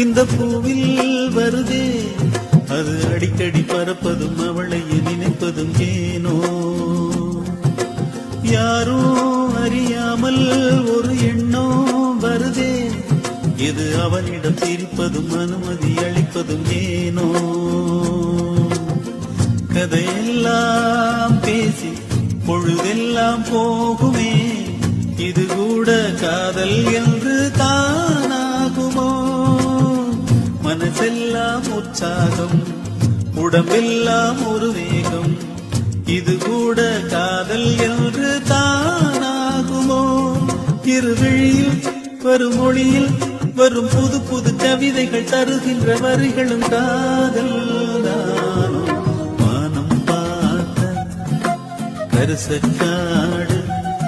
இந்த பூவில் வருதே அது அடிக்கடி பறப்பதும் அவளை நினைப்பதும் ஏனோ யாரோ அறியாமல் ஒரு எண்ணம் வருதே இது அவனிடம் சிரிப்பதும் அனுமதி அளிப்பதும் ஏனோ கதையெல்லாம் பேசி பொழுதெல்லாம் போகுமே இது கூட காதல் என்று தானாகுமோ மனசெல்லாம் உற்சாகம் உடம்பெல்லாம் ஒரு வேகம் இது கூட காதல் என்று தானாகுமோ இருவிழியில் வரும் மொழியில் வரும் புது புது கவிதைகள் தருகின்ற வரிகளும் காதல் தானோ வானம் பார்த்த கருசக்காடு